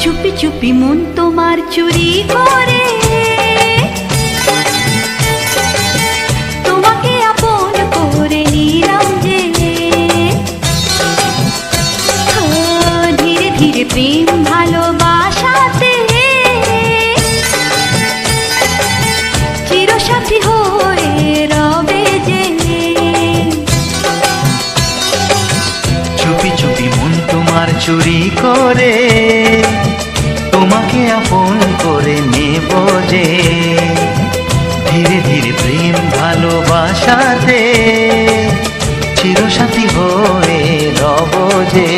চুপি চুপি মন তোমার চুরি করে তোমাকে আপন করে নিলাম যে। ধীরে ধীরে প্রেম ভালোবাসাতে চিরসাথী হয়ে রবে যে। চুপি চুপি মন তোমার চুরি করে তোমাকে আপন করে নেব যে। ধীরে ধীরে প্রেম ভালোবাসাতে চিরসাথী হয়ে রব যে।